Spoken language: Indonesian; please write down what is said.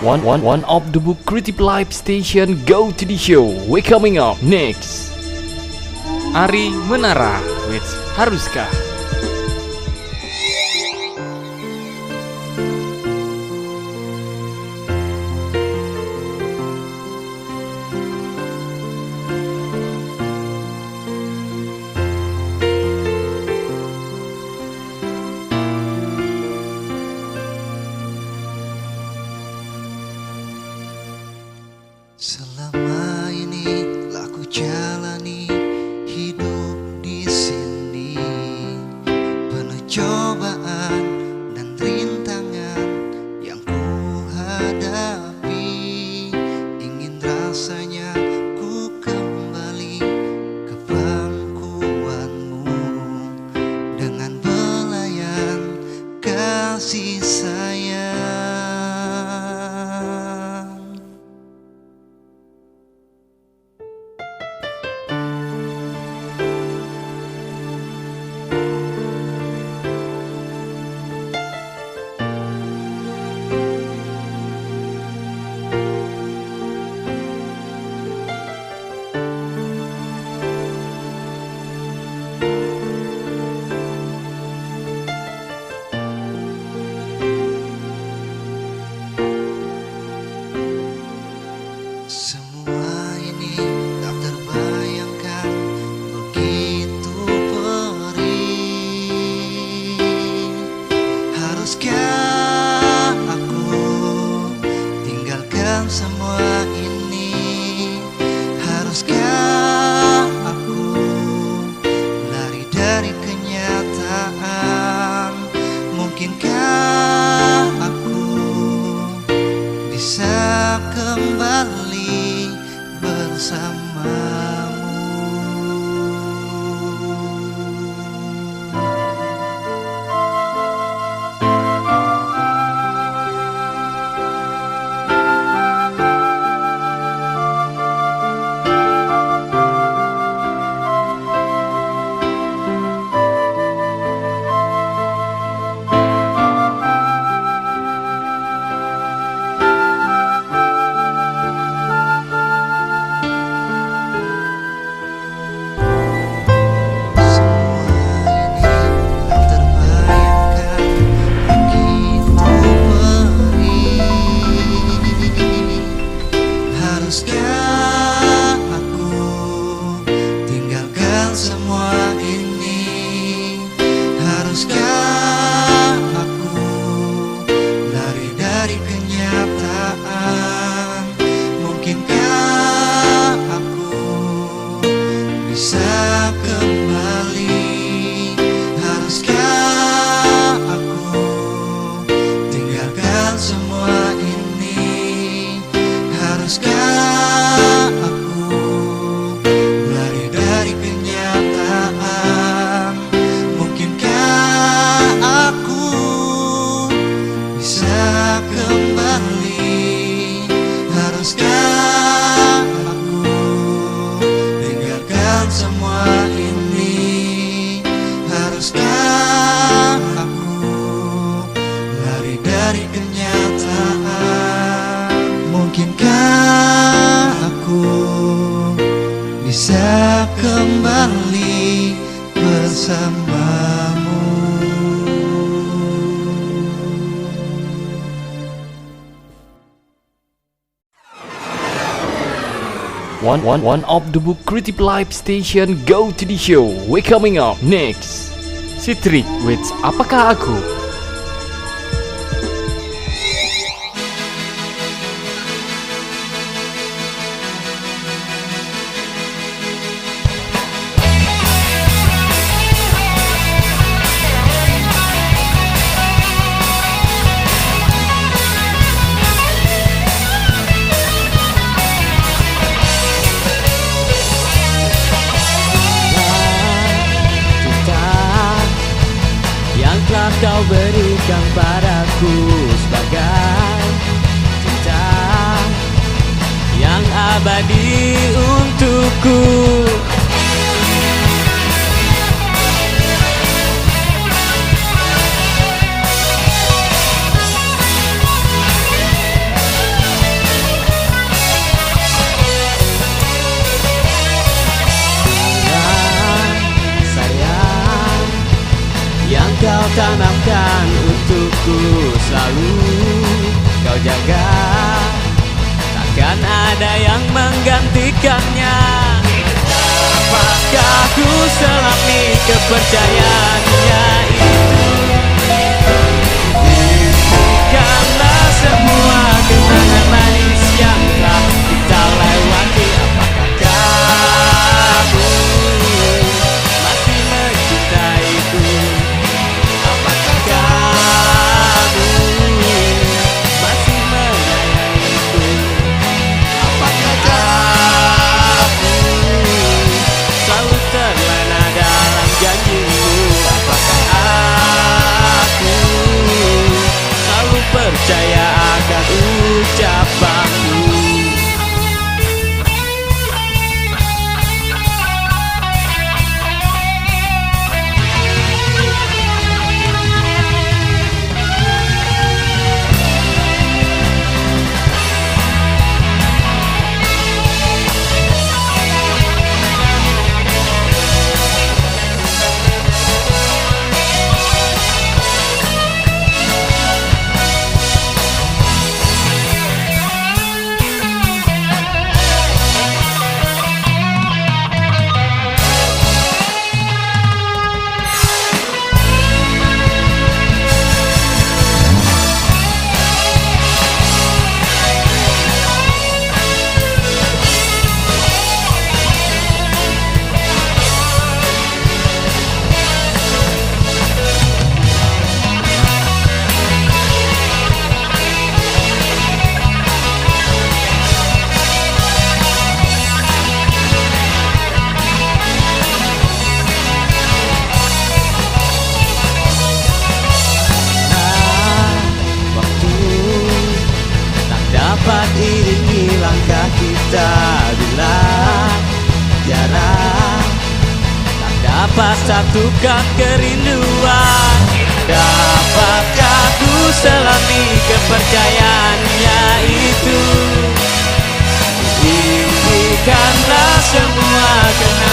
One of the book Creative Live Station go to the show. We coming up next. Ari Menara with Haruskah. Selama ini telah ku jalani hidup di sini, penuh cobaan dan rintangan yang ku hadapi. Ingin rasanya ku kembali ke pangkuanmu dengan belayan kasih sayang. Semua ini tak terbayangkan, begitu perih. Haruskah aku tinggalkan semua ini? Haruskah aku lari dari kenyataan? Mungkinkah aku bisa kembali bersamamu? Haruskah aku tinggalkan semua ini? Haruskah aku lari dari kenyataan? Mungkinkah aku bisa kembali? Haruskah aku tinggalkan semua ini? Haruskah aku lari dari kenyataan? Mungkinkah aku bisa kembali? Haruskah aku tinggalkan semua ini? Haruskah aku lari dari kenyataan? Mungkinkah aku bisa kembali bersamamu? One of the book Creative Live Station go to the show. We coming up next. Citrik with Apakah Aku. Telah kau berikan padaku sebagai cinta yang abadi untukku. kau tanamkan untukku, selalu kau jaga. Takkan ada yang menggantikannya. Dapatkah ku selami kepercayaannya itu? Impikanlah semua kenangan manis yang telah kita lewati. Apakah kamu masih mencintaiku? Apakah kamu masih menyayangiku? Apakah kamu selalu terlena dalam janjimu? Apakah aku selalu percaya akan ucapanmu? Dapat iringi langkah kita bila jarak tak dapat satukan kerinduan. Dapatkah ku selami kepercayaannya itu? Impikanlah semua kenangan